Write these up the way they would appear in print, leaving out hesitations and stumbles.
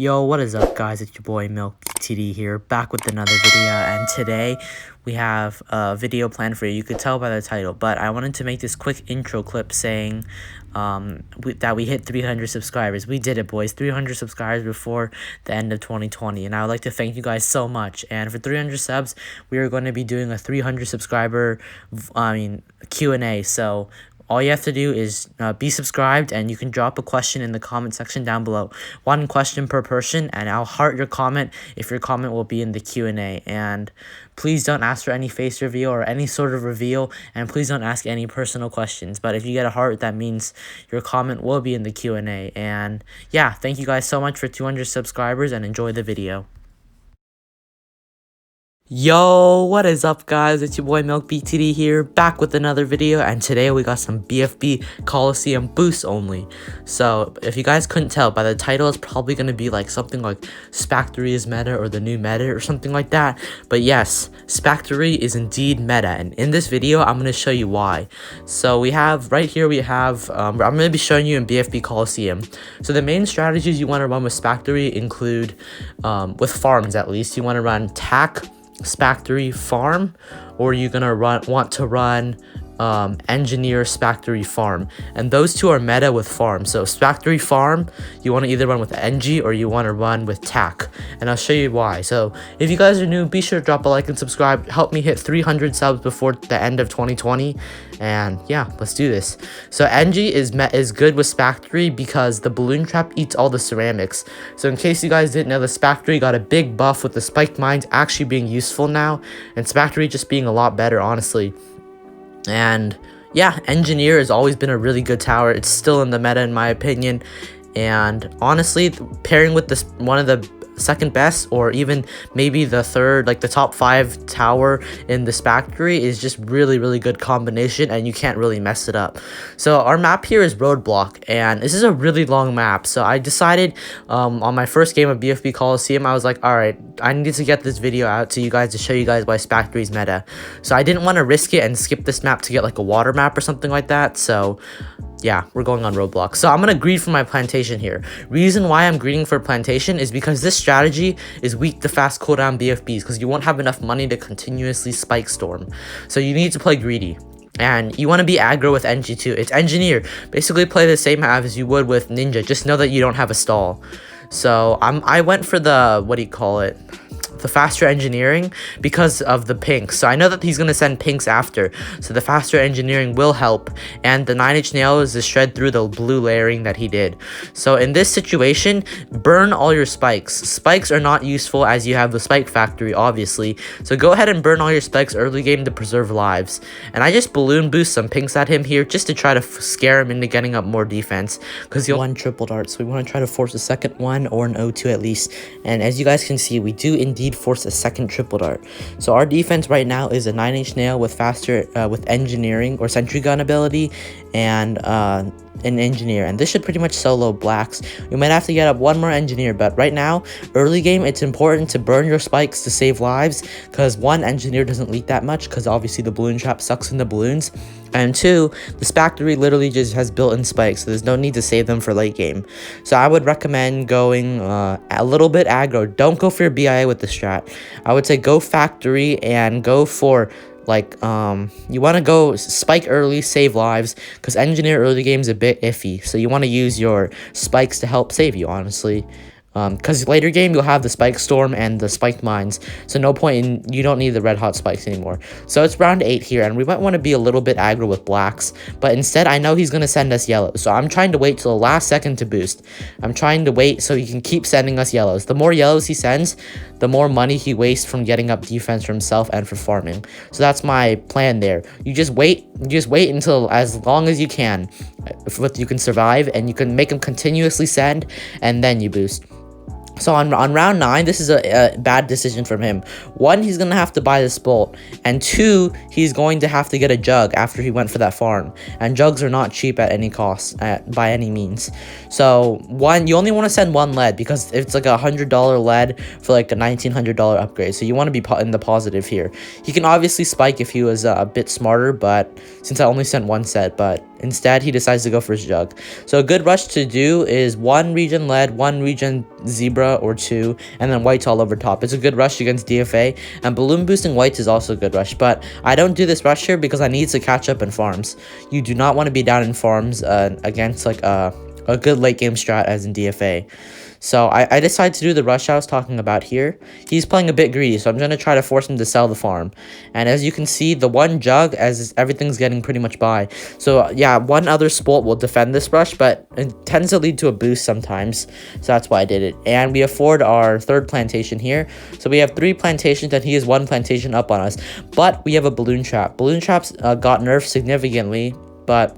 Yo, what is up, guys? It's your boy Milk BTD here, back with another video, and today we have a video planned for you. You could tell by the title, but I wanted to make this quick intro clip saying that we hit 300 subscribers. We did it, boys. 300 subscribers before the end of 2020, and I would like to thank you guys so much. And for 300 subs, we are going to be doing a 300 subscriber Q&A. So all you have to do is be subscribed, and you can drop a question in the comment section down below. One question per person, and I'll heart your comment if your comment will be in the Q&A. And please don't ask for any face reveal or any sort of reveal, and please don't ask any personal questions. But if you get a heart, that means your comment will be in the Q&A. And yeah, thank you guys so much for 200 subscribers, and enjoy the video. Yo, what is up, guys? It's your boy Milk BTD here, back with another video, and today we got some BFB Colosseum boosts only. So if you guys couldn't tell by the title, it's probably going to be like something like Spactory is meta or the new meta or something like that. But yes, Spactory is indeed meta, and in this video I'm going to show you why. So we have right here, I'm going to be showing you in BFB Colosseum. So the main strategies you want to run with Spactory include, with farms at least, you want to run tack, Spactory, farm, or you're gonna want to run engineer, Spactory, farm, and those two are meta with farm. So Spactory, farm, you want to either run with Engie or you want to run with tack, and I'll show you why. So if you guys are new, be sure to drop a like and subscribe. Help me hit 300 subs before the end of 2020, and yeah, let's do this. So Engie is good with Spactory because the balloon trap eats all the ceramics. So in case you guys didn't know, the Spactory got a big buff with the spiked mines actually being useful now, and Spactory just being a lot better, honestly. And yeah, engineer has always been a really good tower. It's still in the meta in my opinion, and honestly, pairing with this one of the second best or even maybe the third, like the top 5 tower in the Spactory is just really good combination, and you can't really mess it up. So our map here is Roadblock, and this is a really long map. So I decided on my first game of BFB Colosseum, I was like, all right, I need to get this video out to you guys to show you guys why Spactory's meta. So I didn't want to risk it and skip this map to get like a water map or something like that. So yeah, we're going on Roadblock. So I'm gonna greed for my plantation here. Reason why I'm greeding for plantation is because this strategy is weak to fast cooldown BFBs, because you won't have enough money to continuously spike storm. So you need to play greedy, and you want to be aggro with Engie too. It's engineer. Basically play the same as you would with ninja, just know that you don't have a stall. So I went for the, what do you call it, the faster engineering because of the pinks. So I know that he's going to send pinks after, so the faster engineering will help, and the 9-inch nail is to shred through the blue layering that he did. So in this situation, burn all your spikes. Spikes are not useful as you have the spike factory, obviously, so go ahead and burn all your spikes early game to preserve lives. And I just balloon boost some pinks at him here just to try to scare him into getting up more defense, because he'll one triple dart, so we want to try to force a second one or an O2 at least. And as you guys can see, we do indeed force a second triple dart. So our defense right now is a 9-inch nail with faster with engineering or sentry gun ability, and an engineer, and this should pretty much solo blacks. You might have to get up one more engineer, but right now early game it's important to burn your spikes to save lives, because one, engineer doesn't leak that much because obviously the balloon trap sucks in the balloons, and two, the Spactory literally just has built-in spikes, so there's no need to save them for late game. So I would recommend going a little bit aggro. Don't go for your BIA with the strat. I would say go factory and go for like you want to go spike early, save lives, because engineer early game is a bit iffy, so you want to use your spikes to help save you, honestly, because later game you'll have the spike storm and the spiked mines, so no point in, you don't need the red hot spikes anymore. So it's round 8 here, and we might want to be a little bit aggro with blacks, but instead I know he's going to send us yellows, so I'm trying to wait till the last second to boost. I'm trying to wait so he can keep sending us yellows. The more yellows he sends, the more money he wastes from getting up defense for himself and for farming. So that's my plan there. You just wait until as long as you can, if you can survive, and you can make him continuously send, and then you boost. So on round 9, this is a bad decision from him. 1, he's going to have to buy this bolt, and 2, he's going to have to get a jug after he went for that farm, and jugs are not cheap at any cost, by any means. So 1, you only want to send 1 lead, because it's like $100 lead for like a $1,900 upgrade, so you want to be in the positive here. He can obviously spike if he was a bit smarter, but since I only sent 1 set, but instead he decides to go for his jug. So a good rush to do is 1 region lead, 1 region zebra or 2, and then whites all over top. It's a good rush against DFA, and balloon boosting whites is also a good rush, but I don't do this rush here because I need to catch up in farms. You do not want to be down in farms against like a good late game strat as in DFA. So I decided to do the rush I was talking about here. He's playing a bit greedy, so I'm going to try to force him to sell the farm. And as you can see, the one jug, as everything's getting pretty much by. So yeah, one other sport will defend this rush, but it tends to lead to a boost sometimes. So that's why I did it. And we afford our 3rd plantation here. So we have 3 plantations, and he has 1 plantation up on us. But we have a balloon trap. Balloon traps got nerfed significantly, but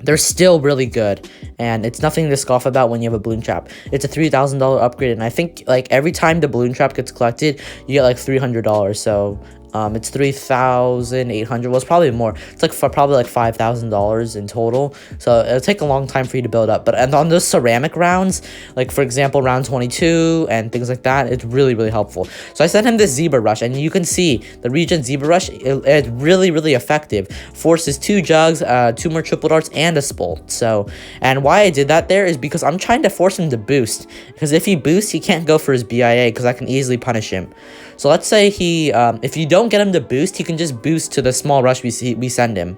they're still really good, and it's nothing to scoff about when you have a balloon trap. It's a $3,000 upgrade, and I think like every time the balloon trap gets collected, you get like $300. So it's 3,800. Well, it's probably more. It's like probably like $5,000 in total. So it'll take a long time for you to build up. But and on those ceramic rounds, like for example round 22 and things like that, it's really helpful. So I sent him this zebra rush, and you can see the region zebra rush. It's really effective. Forces 2 jugs, 2 more triple darts, and a spolt. So, and why I did that there is because I'm trying to force him to boost. Because if he boosts, he can't go for his BIA because I can easily punish him. So let's say he, if you don't get him to boost, he can just boost to the small rush we send him,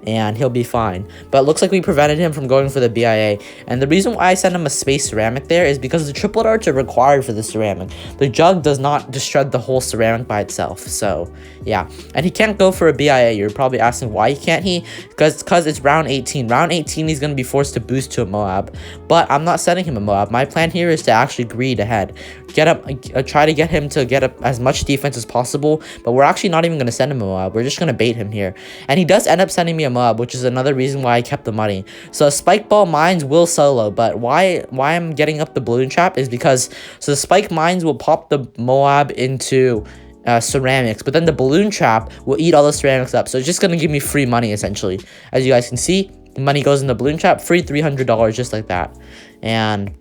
and he'll be fine. But it looks like we prevented him from going for the BIA. And the reason why I sent him a space ceramic there is because the triple darts are required for the ceramic. The jug does not just shred the whole ceramic by itself. So yeah, and he can't go for a BIA. You're probably asking why can't he? Because it's round 18. Round 18 he's going to be forced to boost to a moab. But I'm not sending him a moab. My plan here is to actually greed ahead. Try to get him to get up as much defense as possible. But we're actually not even going to send him a moab. We're just going to bait him here. And he does end up sending me a moab, which is another reason why I kept the money. So spike ball mines will solo, but why I'm getting up the balloon trap is because the spike mines will pop the moab into ceramics, but then the balloon trap will eat all the ceramics up. So it's just gonna give me free money essentially. As you guys can see, the money goes in the balloon trap, free $300 just like that. And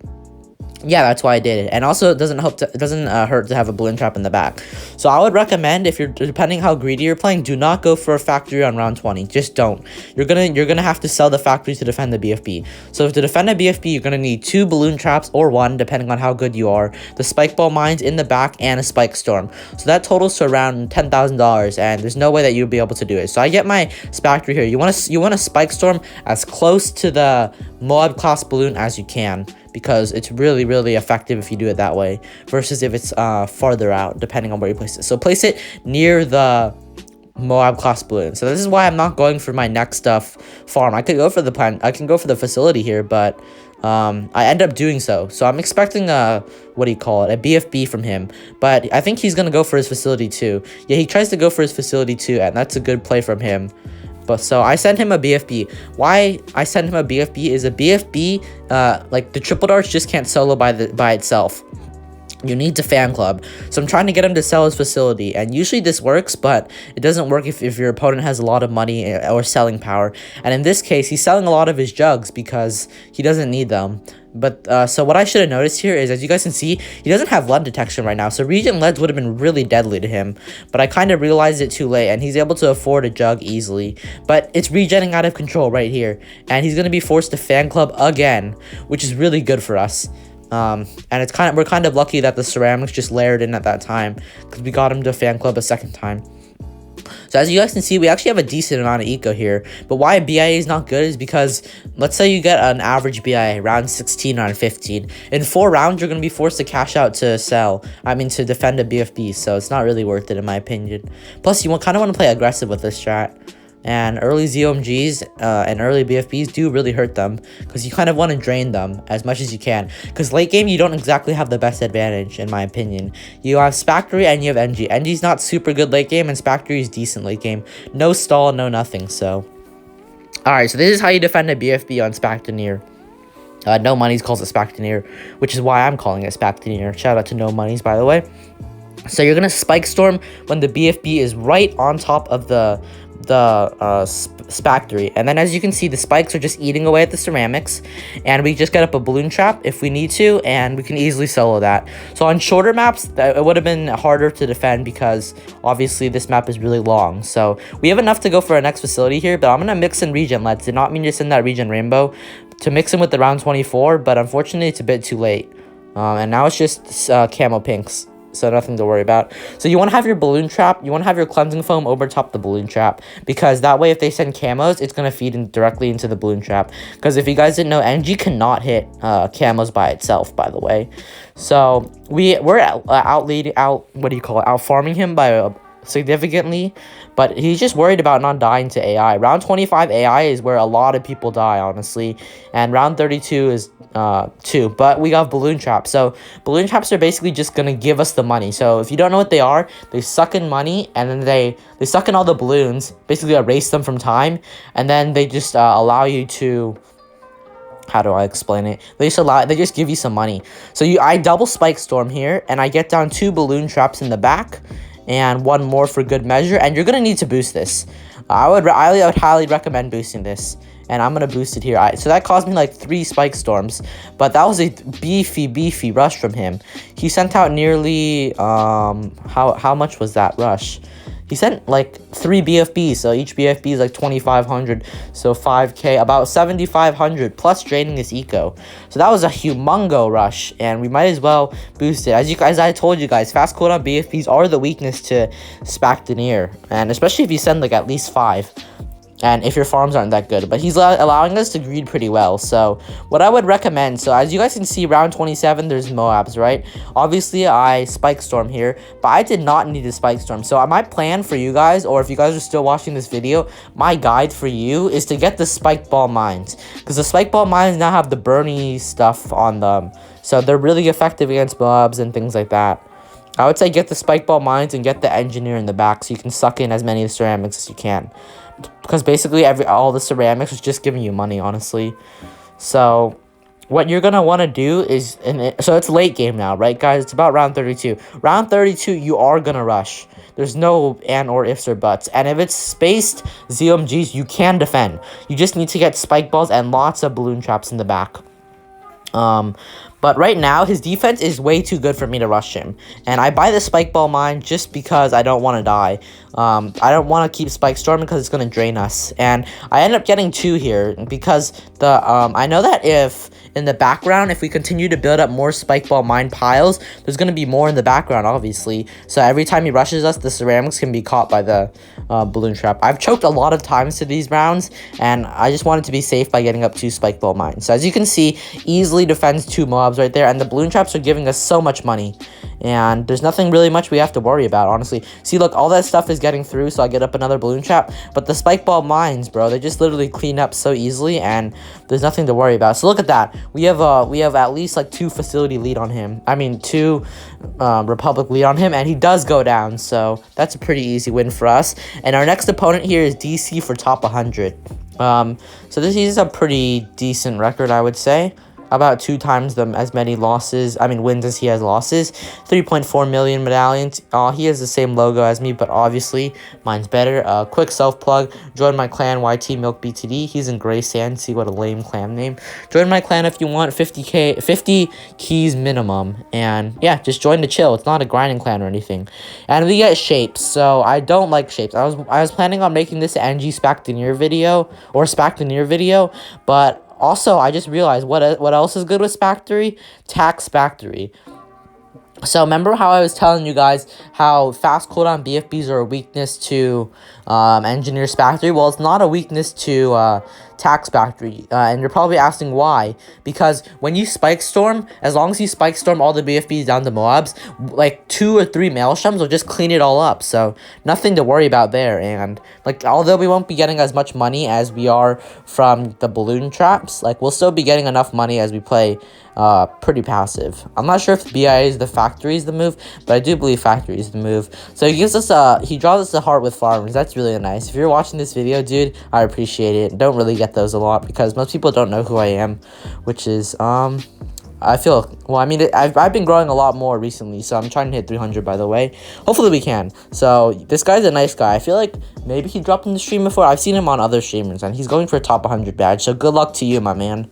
yeah, that's why I did it. And also it doesn't hurt to have a balloon trap in the back. So I would recommend, if you're depending how greedy you're playing, do not go for a factory on round 20. Just don't. You're gonna have to sell the factory to defend the BFB. So to defend a BFB, you're gonna need 2 balloon traps or 1, depending on how good you are, the spike ball mines in the back, and a spike storm. So that totals to around $10,000, and there's no way that you'll be able to do it. So I get my factory here. You want a spike storm as close to the Moab class balloon as you can, because it's really effective if you do it that way versus if it's farther out, depending on where you place it. So place it near the Moab class balloon. So this is why I'm not going for my next farm. I could go for the facility here, but I end up doing so. So I'm expecting a BFB from him, but I think he's gonna go for his facility too. Yeah, he tries to go for his facility too, and that's a good play from him. But so I sent him a BFB. Why I sent him a BFB is a BFB, like the triple darts just can't solo by itself. You need to fan club. So I'm trying to get him to sell his facility, and usually this works, but it doesn't work if your opponent has a lot of money or selling power. And in this case, he's selling a lot of his jugs because he doesn't need them. But so what I should have noticed here is, as you guys can see, he doesn't have lead detection right now. So region leads would have been really deadly to him, but I kind of realized it too late, and he's able to afford a jug easily. But it's regenning out of control right here, and he's going to be forced to fan club again, which is really good for us. And we're kind of lucky that the ceramics just layered in at that time, because we got him to fan club a second time. So as you guys can see, we actually have a decent amount of eco here. But why BIA is not good is because, let's say you get an average BIA, round 16, round 15. In 4 rounds, you're going to be forced to cash out to to defend a BFB. So it's not really worth it in my opinion. Plus, you kind of want to play aggressive with this strat. And early ZOMGs and early BFBs do really hurt them, because you kind of want to drain them as much as you can. Because late game, you don't exactly have the best advantage, in my opinion. You have Spactory and you have NG. NG's not super good late game, and Spactory is decent late game. No stall, no nothing, so. Alright, so this is how you defend a BFB on Spactoneer. No Money's calls it Spactoneer, which is why I'm calling it Spactoneer. Shout out to No Money's, by the way. So you're going to Spike Storm when the BFB is right on top of the factory. And then as you can see, the spikes are just eating away at the ceramics, and we just get up a balloon trap if we need to, and we can easily solo that. So on shorter maps, it would have been harder to defend because obviously this map is really long. So we have enough to go for our next facility here, but I'm gonna mix in regen LEDs. Did not mean to send that regen rainbow to mix in with the round 24, but unfortunately it's a bit too late. And now it's just camo pinks, so nothing to worry about. So you want to have your balloon trap, you want to have your cleansing foam over top the balloon trap, because that way if they send camos, it's going to feed directly into the balloon trap. Because if you guys didn't know, NG cannot hit camos by itself, by the way. So we're out farming him by significantly, but he's just worried about not dying to AI. Round 25 AI is where a lot of people die, honestly, and round 32 is 2, but we got balloon traps. So balloon traps are basically just gonna give us the money. So if you don't know what they are, they suck in money, and then they suck in all the balloons, basically erase them from time, and then they just allow you to, how do I explain it? They just give you some money. So I double spike storm here, and I get down 2 balloon traps in the back and 1 more for good measure, and you're gonna need to boost this. I would highly recommend boosting this, and I'm gonna boost it here. So that cost me like 3 spike storms, but that was a beefy rush from him. He sent out nearly how much was that rush? He sent like 3 BFBs, so each BFB is like 2,500, so 5k, about 7,500 plus draining his eco. So that was a humongo rush, and we might as well boost it. As I told you guys, fast cooldown BFBs are the weakness to Buccaneer, and especially if you send like at least 5. And if your farms aren't that good, but he's allowing us to greed pretty well. So what I would recommend, so as you guys can see, round 27 there's moabs, right? Obviously I spike storm here, but I did not need to spike storm. So my plan for you guys, or if you guys are still watching this video, my guide for you is to get the spike ball mines, because the spike ball mines now have the burny stuff on them, so they're really effective against mobs and things like that. I would say get the spike ball mines and get the engineer in the back, so you can suck in as many of the ceramics as you can, because basically all the ceramics is just giving you money, honestly. So what you're gonna want to do is, so it's late game now, right guys? It's about round 32. Round 32 you are gonna rush. There's no and or ifs or buts, and if it's spaced ZMGs, you can defend. You just need to get spike balls and lots of balloon traps in the back. But right now, his defense is way too good for me to rush him. And I buy the spike ball mine just because I don't want to die. I don't want to keep spike storming because it's going to drain us. And I end up getting 2 here because I know that if in the background, if we continue to build up more spike ball mine piles, there's going to be more in the background, obviously. So every time he rushes us, the ceramics can be caught by the balloon trap. I've choked a lot of times to these rounds, and I just wanted to be safe by getting up 2 spike ball mines. So as you can see, easily defends 2 mobs right there, and the balloon traps are giving us so much money, and there's nothing really much we have to worry about, honestly. See, look, all that stuff is getting through, so I get up another balloon trap, but the spike ball mines, bro, they just literally clean up so easily, and there's nothing to worry about. So look at that. We have at least like 2 facility lead on him. I mean 2 Republic lead on him, and he does go down, so that's a pretty easy win for us. And our next opponent here is DC for top 100. So this is a pretty decent record, I would say. About 2 times as many wins as he has losses. 3.4 million medallions. He has the same logo as me, but obviously mine's better. Quick self plug. Join my clan, YT Milk BTD. He's in Gray Sand. See what a lame clan name. Join my clan if you want. 50 keys minimum. And yeah, just join to chill. It's not a grinding clan or anything. And we get shapes. So I don't like shapes. I was planning on making this an NG Buccaneer video or Buccaneer video, but also, I just realized what else is good with Factory? Tax Factory. So remember how I was telling you guys how fast cooldown BFBs are a weakness to Engineer Factory? Well, it's not a weakness to Tax Factory, and you're probably asking why. Because when you spike storm, as long as you spike storm all the BFBs down to Moabs, like 2 or 3 maelstroms will just clean it all up. So nothing to worry about there. And like, although we won't be getting as much money as we are from the balloon traps, like we'll still be getting enough money as we play pretty passive. I'm not sure if BIA is the factory is the move, but I do believe factory is the move. So he draws us a heart with farmers. That's really nice. If you're watching this video, dude, I appreciate it. Don't really get those a lot because most people don't know who I am, which is I feel, well, I mean, I've been growing a lot more recently, so I'm trying to hit 300, by the way. Hopefully we can. So this guy's a nice guy. I feel like maybe he dropped in the stream before. I've seen him on other streamers, and he's going for a top 100 badge, so good luck to you, my man.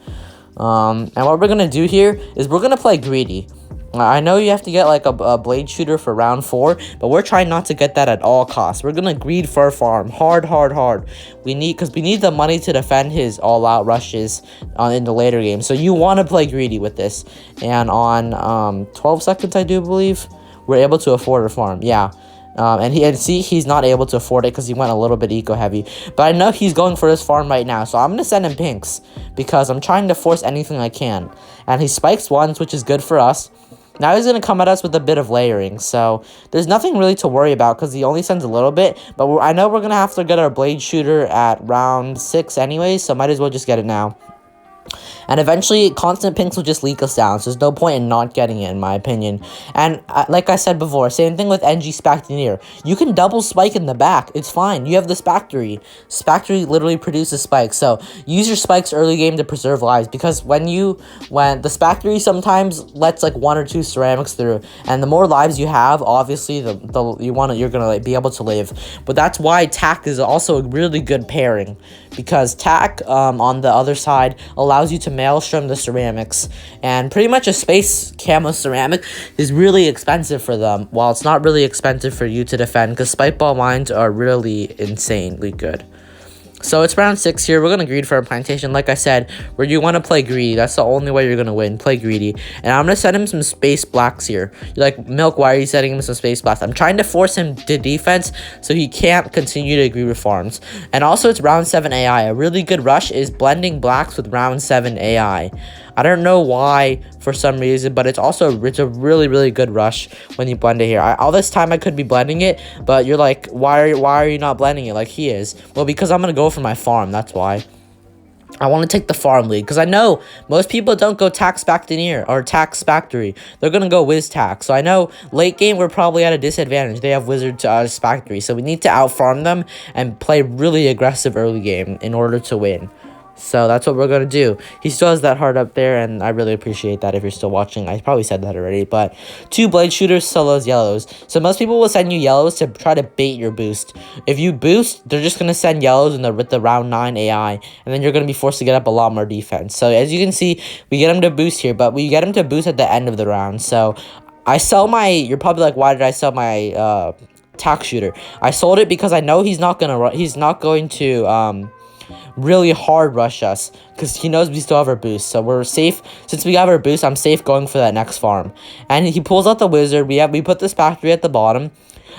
And what we're gonna do here is we're gonna play greedy. I know you have to get like a blade shooter for round 4, but we're trying not to get that at all costs. We're gonna greed for our farm hard. We need the money to defend his all-out rushes in the later game. So you want to play greedy with this. And on 12 seconds, I do believe, we're able to afford a farm. Yeah. And see, he's not able to afford it because he went a little bit eco-heavy. But I know he's going for his farm right now, so I'm going to send him pinks because I'm trying to force anything I can. And he spikes ones, which is good for us. Now he's going to come at us with a bit of layering, so there's nothing really to worry about because he only sends a little bit. But I know we're going to have to get our blade shooter at round 6 anyways, so might as well just get it now. And eventually, constant pinks will just leak us down, so there's no point in not getting it, in my opinion. And like I said before, same thing with NG Spactoneer. You can double spike in the back. It's fine. You have the Spactory. Spactory literally produces spikes, so use your spikes early game to preserve lives, because when the Spactory sometimes lets like 1 or 2 ceramics through, and the more lives you have, obviously, you're gonna like, be able to live. But that's why tack is also a really good pairing, because tack on the other side allows you to maelstrom the ceramics, and pretty much a space camo ceramic is really expensive for them, while it's not really expensive for you to defend, because spike ball mines are really insanely good. So it's round 6 here. We're going to greed for our plantation. Like I said, where you want to play greedy. That's the only way you're going to win. Play greedy. And I'm going to send him some space blacks here. You're like, Milk, why are you sending him some space blacks? I'm trying to force him to defense so he can't continue to greed with farms. And also, it's round 7 AI. A really good rush is blending blacks with round 7 AI. I don't know why for some reason, but it's a really good rush when you blend it here. All this time I could be blending it, but you're like, why are you not blending it like he is? Well, because I'm gonna go for my farm. That's why. I want to take the farm lead because I know most people don't go tack Spactoneer or tack Spactory. They're going to go Wiz tack. So I know late game we're probably at a disadvantage. They have wizard to Spactory. So we need to out farm them and play really aggressive early game in order to win. So that's what we're going to do. He still has that heart up there, and I really appreciate that if you're still watching. I probably said that already, but 2 blade shooters, solos, yellows. So most people will send you yellows to try to bait your boost. If you boost, they're just going to send yellows with the round 9 AI, and then you're going to be forced to get up a lot more defense. So as you can see, we get him to boost here, but we get him to boost at the end of the round. So I sell my, you're probably like, why did I sell my tack shooter? I sold it because I know he's not going to really hard rush us because he knows we still have our boost, so we're safe. Since we have our boost, I'm safe going for that next farm. And he pulls out the wizard. We put the Spactory at the bottom,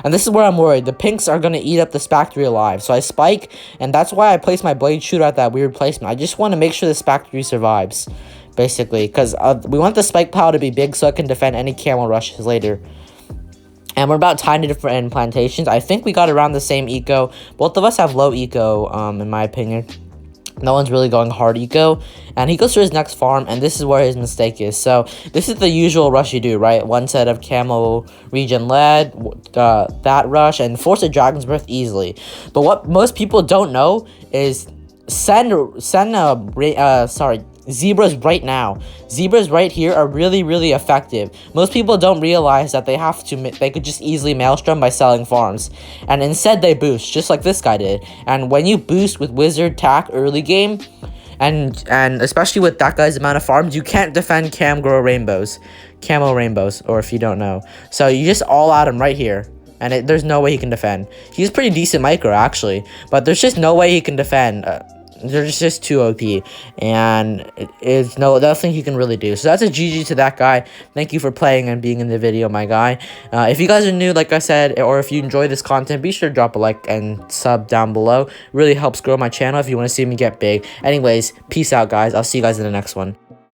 and this is where I'm worried. The pinks are going to eat up the Spactory alive, so I spike, and that's why I place my blade shooter at that weird placement. I just want to make sure the Spactory survives, basically, because we want the spike pile to be big so it can defend any camel rushes later. And we're about tied to different plantations. I think we got around the same eco. Both of us have low eco, in my opinion. No one's really going hard eco. And he goes to his next farm, and this is where his mistake is. So this is the usual rush you do, right? One set of camo regen lead, that rush, and force a dragon's breath easily. But what most people don't know is zebras right now. Zebras right here are really effective. Most people don't realize that they could just easily maelstrom by selling farms, and instead they boost just like this guy did. And when you boost with wizard tack early game, and especially with that guy's amount of farms, you can't defend camo rainbows, or if you don't know. So you just all out him right here, and there's no way he can defend. He's pretty decent micro actually, but there's just no way he can defend. They're just too OP, and it's nothing he can really do. So that's a GG to that guy. Thank you for playing and being in the video, my guy. If you guys are new, like I said, or if you enjoy this content, be sure to drop a like and sub down below. Really helps grow my channel if you want to see me get big. Anyways, peace out, guys. I'll see you guys in the next one.